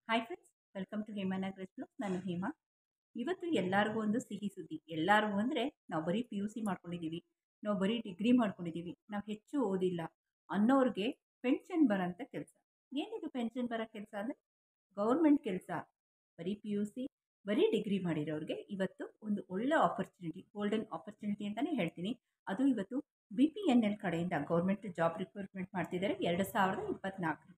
Hi friends, welcome to Hemanagar blog. ನಾನು ಹೇಮಾ. ಇವತ್ತು ಎಲ್ಲರಿಗೂ ಒಂದು ಸಿಹಿ ಸುದ್ದಿ. ಎಲ್ಲರಿಗೂ ಅಂದರೆ ನಾವು ಬರೀ ಪಿ ಯು ಸಿ ಮಾಡ್ಕೊಂಡಿದ್ದೀವಿ, ನಾವು ಬರೀ ಡಿಗ್ರಿ ಮಾಡ್ಕೊಂಡಿದ್ದೀವಿ, ನಾವು ಹೆಚ್ಚು ಓದಿಲ್ಲ ಅನ್ನೋರಿಗೆ ಪೆನ್ಷನ್ ಬರೋಂಥ ಕೆಲಸ. ಏನಿದು ಪೆನ್ಷನ್ ಬರೋ ಕೆಲಸ ಅಂದರೆ ಗೌರ್ಮೆಂಟ್ ಕೆಲಸ. ಬರೀ ಪಿ ಯು ಸಿ, ಬರೀ ಡಿಗ್ರಿ ಮಾಡಿರೋರಿಗೆ ಇವತ್ತು ಒಂದು ಒಳ್ಳೆ ಆಪರ್ಚುನಿಟಿ, ಗೋಲ್ಡನ್ ಆಪರ್ಚುನಿಟಿ ಅಂತಲೇ ಹೇಳ್ತೀನಿ. ಅದು ಇವತ್ತು BPNL ಕಡೆಯಿಂದ ಗೌರ್ಮೆಂಟ್ ಜಾಬ್ ರಿಕ್ರೂಟ್ಮೆಂಟ್ ಮಾಡ್ತಿದ್ದಾರೆ 2024.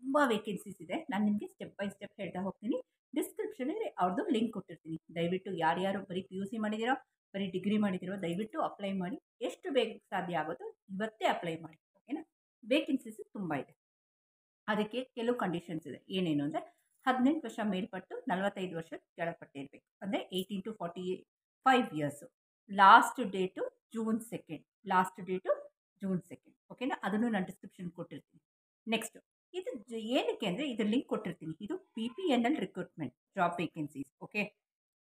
ತುಂಬ ವೇಕೆನ್ಸೀಸ್ ಇದೆ. ನಾನು ನಿಮಗೆ ಸ್ಟೆಪ್ ಬೈ ಸ್ಟೆಪ್ ಹೇಳ್ತಾ ಹೋಗ್ತೀನಿ. ಡಿಸ್ಕ್ರಿಪ್ಷನಲ್ಲಿ ಅವ್ರದ್ದು ಲಿಂಕ್ ಕೊಟ್ಟಿರ್ತೀನಿ. ದಯವಿಟ್ಟು ಯಾರ್ಯಾರು ಬರೀ ಪಿ ಯು ಸಿ ಮಾಡಿದಿರೋ, ಬರೀ ಡಿಗ್ರಿ ಮಾಡಿದಿರೋ, ದಯವಿಟ್ಟು ಅಪ್ಲೈ ಮಾಡಿ. ಎಷ್ಟು ಬೇಗ ಸಾಧ್ಯ ಆಗುತ್ತೋ ಇವತ್ತೇ ಅಪ್ಲೈ ಮಾಡಿ, ಓಕೆನಾ. ವೇಕೆನ್ಸೀಸ್ ತುಂಬ ಇದೆ. ಅದಕ್ಕೆ ಕೆಲವು ಕಂಡೀಷನ್ಸ್ ಇದೆ. ಏನೇನು ಅಂದರೆ 18 ವರ್ಷ ಮೇಲ್ಪಟ್ಟು 45 ವರ್ಷ ಕೆಳಪಟ್ಟಿರಬೇಕು. ಅಂದರೆ 18 to 45 years. Last date June 2. Last date June 2, ಓಕೆನಾ. ಅದನ್ನು ನಾನು ಡಿಸ್ಕ್ರಿಪ್ಷನ್ ಕೊಟ್ಟಿರ್ತೀನಿ. ನೆಕ್ಸ್ಟು ಇದು ಏನಕ್ಕೆ ಅಂದರೆ ಇದ್ರ ಲಿಂಕ್ ಕೊಟ್ಟಿರ್ತೀನಿ. ಇದು BPNL recruitment job vacancies, okay.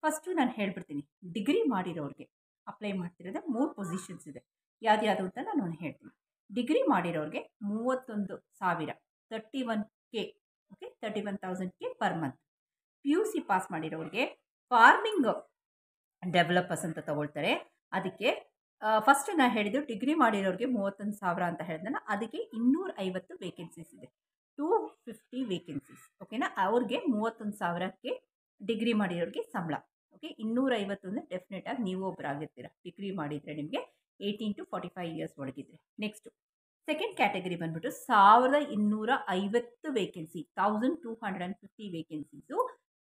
First ನಾನು ಹೇಳ್ಬಿಡ್ತೀನಿ. ಡಿಗ್ರಿ ಮಾಡಿರೋರಿಗೆ ಅಪ್ಲೈ ಮಾಡ್ತಿರೋದು 3 ಪೊಸಿಷನ್ಸ್ ಇದೆ. ಯಾವ್ದು ಅಂತ ನಾನು ಹೇಳ್ತೀನಿ. ಡಿಗ್ರಿ ಮಾಡಿರೋರಿಗೆ 31,000, 31K, okay, 31,000K per month. P U C pass ಮಾಡಿರೋರಿಗೆ ಫಾರ್ಮಿಂಗ್ ಡೆವಲಪರ್ಸ್ ಅಂತ ತಗೊಳ್ತಾರೆ. ಅದಕ್ಕೆ ಫಸ್ಟ್ ನಾನು ಹೇಳಿದ್ದು ಡಿಗ್ರಿ ಮಾಡಿರೋರಿಗೆ 31,000 ಅಂತ ಹೇಳಿದ್ನಲ್ಲ, ಅದಕ್ಕೆ 250 ವೇಕೆನ್ಸೀಸ್ ಇದೆ. 250 ವೇಕೆನ್ಸೀಸ್, ಓಕೆನಾ. ಅವ್ರಿಗೆ 31,000ಕ್ಕೆ ಡಿಗ್ರಿ ಮಾಡಿರೋರಿಗೆ ಸಂಬಳ, ಓಕೆ. 250 ಅಂದರೆ ಡೆಫಿನೆಟಾಗಿ ನೀವು ಒಬ್ಬರಾಗಿರ್ತೀರ. ಡಿಗ್ರಿ ಮಾಡಿದರೆ ನಿಮಗೆ 18 to 45 ಇಯರ್ಸ್ ಒಳಗಿದ್ರೆ. ನೆಕ್ಸ್ಟು ಸೆಕೆಂಡ್ ಕ್ಯಾಟಗರಿ ಬಂದ್ಬಿಟ್ಟು 1,250 vacancy, 1,250 vacancies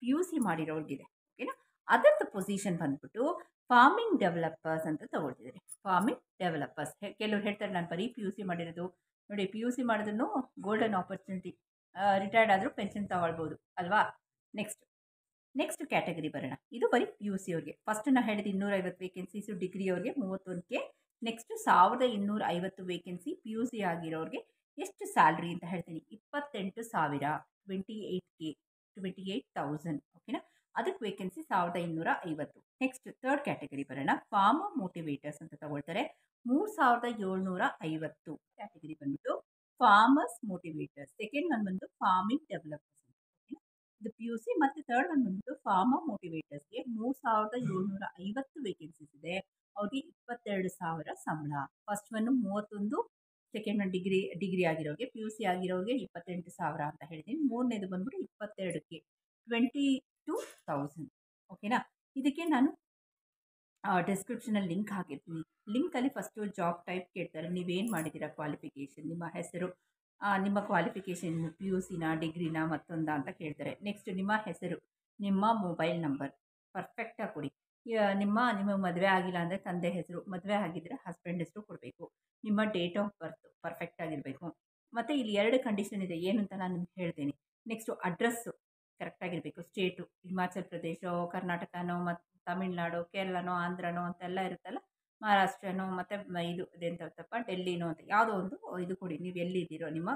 P U C ಮಾಡಿರೋರಿಗಿದೆ, ಓಕೆನಾ. ಅದರದ್ದು ಪೊಸಿಷನ್ ಬಂದ್ಬಿಟ್ಟು ಫಾರ್ಮಿಂಗ್ ಡೆವಲಪರ್ಸ್ ಅಂತ ತಗೊಳ್ತಿದ್ದಾರೆ. Farming developers. ಕೆಲವ್ರು ಹೇಳ್ತಾರೆ ನಾನು ಬರೀ ಪಿ ಯು ಸಿ ಮಾಡಿರೋದು. ನೋಡಿ, ಪಿ ಯು ಸಿ ಮಾಡಿದ್ರು ಗೋಲ್ಡನ್ ಆಪರ್ಚುನಿಟಿ. ರಿಟೈರ್ಡ್ ಆದರೂ ಪೆನ್ಷನ್ ತಗೊಳ್ಬೋದು ಅಲ್ವಾ. ನೆಕ್ಸ್ಟ್ ಕ್ಯಾಟಗರಿ ಬರೋಣ. ಇದು ಬರೀ ಪಿ ಯು ಸಿ ಅವ್ರಿಗೆ. ಫಸ್ಟ್ ನಾನು ಹೇಳಿದ 250 ವೇಕೆನ್ಸೀಸು ಡಿಗ್ರಿ ಅವ್ರಿಗೆ 31K. Next 1,250 vacancy P U C ಆಗಿರೋರಿಗೆ ಎಷ್ಟು ಸ್ಯಾಲ್ರಿ ಅಂತ ಹೇಳ್ತೀನಿ. 28,000, 28K, 28,000, ಓಕೆನಾ. ಅದಕ್ಕೆ ವೇಕೆನ್ಸಿ 1,250. ನೆಕ್ಸ್ಟ್ ಥರ್ಡ್ ಕ್ಯಾಟಗರಿ ಬರೋಣ. ಫಾರ್ಮರ್ ಮೋಟಿವೇಟರ್ಸ್ ಅಂತ ತಗೊಳ್ತಾರೆ. 3,750 ಕ್ಯಾಟಗರಿ ಬಂದ್ಬಿಟ್ಟು ಫಾರ್ಮರ್ಸ್ ಮೋಟಿವೇಟರ್ಸ್. ಸೆಕೆಂಡ್ ಒನ್ ಬಂದು ಫಾರ್ಮಿಂಗ್ ಡೆವಲಪರ್ಸ್, ಓಕೆನಾ. ಇದು ಪಿ ಯು ಸಿ. ಮತ್ತು ಥರ್ಡ್ ಒನ್ ಬಂದ್ಬಿಟ್ಟು ಫಾರ್ಮರ್ ಮೋಟಿವೇಟರ್ಸ್ಗೆ 3,750 ವೇಕೆನ್ಸೀಸ್ ಇದೆ. ಅವ್ರಿಗೆ 22,000 ಸಂಬಳ. First one 31, second one degree ಆಗಿರೋರಿಗೆ, ಪಿ ಯು ಸಿ ಆಗಿರೋರಿಗೆ 28,000 ಅಂತ ಹೇಳಿದ್ದೀನಿ. ಮೂರನೇದು ಬಂದ್ಬಿಟ್ಟು 22K, 22,000, ಓಕೆನಾ. ಇದಕ್ಕೆ ನಾನು ಡಿಸ್ಕ್ರಿಪ್ಷನಲ್ಲಿ ಲಿಂಕ್ ಹಾಕಿರ್ತೀನಿ. ಲಿಂಕಲ್ಲಿ ಫಸ್ಟು ಜಾಬ್ ಟೈಪ್ ಕೇಳ್ತಾರೆ. ನೀವೇನು ಮಾಡಿದ್ದೀರಾ, ಕ್ವಾಲಿಫಿಕೇಷನ್, ನಿಮ್ಮ ಹೆಸರು, ನಿಮ್ಮ ಕ್ವಾಲಿಫಿಕೇಷನ್ ಪಿ ಯು ಸಿನ, ಡಿಗ್ರಿನ, ಮತ್ತೊಂದ ಅಂತ ಕೇಳ್ತಾರೆ. ನೆಕ್ಸ್ಟ್ ನಿಮ್ಮ ಹೆಸರು, ನಿಮ್ಮ ಮೊಬೈಲ್ ನಂಬರ್ ಪರ್ಫೆಕ್ಟಾಗಿ ಕೊಡಿ. ನಿಮಗೆ ಮದುವೆ ಆಗಿಲ್ಲ ಅಂದರೆ ತಂದೆ ಹೆಸರು, ಮದುವೆ ಆಗಿದ್ದರೆ ಹಸ್ಬೆಂಡ್ ಹೆಸರು ಕೊಡಬೇಕು. ನಿಮ್ಮ ಡೇಟ್ ಆಫ್ ಬರ್ತ್ ಪರ್ಫೆಕ್ಟಾಗಿರಬೇಕು. ಮತ್ತು ಇಲ್ಲಿ 2 ಕಂಡೀಷನ್ ಇದೆ, ಏನು ಅಂತ ನಾನು ನಿಮ್ಗೆ ಹೇಳ್ತೀನಿ. ನೆಕ್ಸ್ಟು ಅಡ್ರೆಸ್ಸು ಕರೆಕ್ಟಾಗಿರಬೇಕು. ಸ್ಟೇಟು ಹಿಮಾಚಲ್ ಪ್ರದೇಶ, ಕರ್ನಾಟಕನೋ, ಮತ್ತು ತಮಿಳ್ನಾಡು, ಕೇರಳನೋ, ಆಂಧ್ರನೋ ಅಂತೆಲ್ಲ ಇರುತ್ತಲ್ಲ, ಮಹಾರಾಷ್ಟ್ರನೋ, ಮತ್ತು ಇದು ಇದೆಂತಪ್ಪ ಡೆಲ್ಲಿನೋ ಅಂತ ಯಾವುದೋ ಒಂದು ಇದು ಕೊಡಿ. ನೀವು ಎಲ್ಲಿದ್ದೀರೋ ನಿಮ್ಮ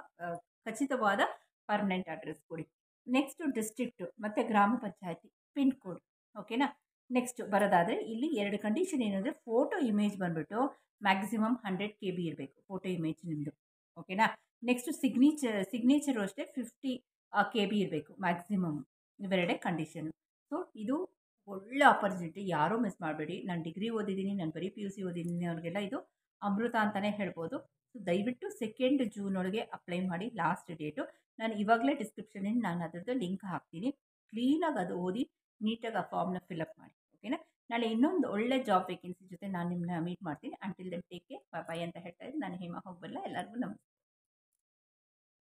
ಖಚಿತವಾದ ಪರ್ಮನೆಂಟ್ ಅಡ್ರೆಸ್ ಕೊಡಿ. ನೆಕ್ಸ್ಟು ಡಿಸ್ಟ್ರಿಕ್ಟು ಮತ್ತು ಗ್ರಾಮ ಪಂಚಾಯತಿ ಪಿನ್ ಕೋಡ್, ಓಕೆನಾ. ನೆಕ್ಸ್ಟ್ ಬರೋದಾದರೆ ಇಲ್ಲಿ 2 ಕಂಡೀಷನ್ ಏನಂದರೆ ಫೋಟೋ ಇಮೇಜ್ ಬಂದುಬಿಟ್ಟು ಮ್ಯಾಕ್ಸಿಮಮ್ 100 KB ಇರಬೇಕು ಫೋಟೋ ಇಮೇಜ್ ನಿಮ್ಮದು, ಓಕೆನಾ. ನೆಕ್ಸ್ಟು ಸಿಗ್ನೇಚರು ಅಷ್ಟೇ 50 KB ಇರಬೇಕು ಮ್ಯಾಕ್ಸಿಮಮ್. ಇವೆರಡೇ ಕಂಡೀಷನ್. ಸೊ ಇದು ಒಳ್ಳೆ ಆಪರ್ಚುನಿಟಿ, ಯಾರೂ ಮಿಸ್ ಮಾಡಬೇಡಿ. ನಾನು ಡಿಗ್ರಿ ಓದಿದ್ದೀನಿ, ನಾನು ಬರೀ ಪಿ ಯು ಸಿ ಓದಿದ್ದೀನಿ ಅವ್ರಿಗೆಲ್ಲ ಇದು ಅಮೃತ ಅಂತಲೇ ಹೇಳ್ಬೋದು. ಸೊ ದಯವಿಟ್ಟು 2 ಜೂನ್ ಒಳಗೆ ಅಪ್ಲೈ ಮಾಡಿ. ಲಾಸ್ಟ್ ಡೇಟು ನಾನು ಇವಾಗಲೇ ಡಿಸ್ಕ್ರಿಪ್ಷನಲ್ಲಿ ನಾನು ಅದರದ್ದು ಲಿಂಕ್ ಹಾಕ್ತೀನಿ. ಕ್ಲೀನಾಗಿ ಅದು ಓದಿ ನೀಟಾಗಿ ಆ ಫಾರ್ಮ್ನ ಫಿಲಪ್ ಮಾಡಿ, ಓಕೆನಾ. ನಾಳೆ ಇನ್ನೊಂದು ಒಳ್ಳೆ ಜಾಬ್ ವೇಕೆನ್ಸಿ ಜೊತೆ ನಾನು ನಿಮ್ಮನ್ನ ಮೀಟ್ ಮಾಡ್ತೀನಿ. ಅಂಟಿಲ್ ದೆನ್ ಟೇಕ್ ಕೇರ್, ಬಾಯ್ ಅಂತ ಹೇಳ್ತಾ ಇದ್ದೀನಿ. ನಾನು ಹೇಮಾ ಹೋಗಬಲ್ಲ. ಎಲ್ಲರಿಗೂ ನಮಸ್ತೆ.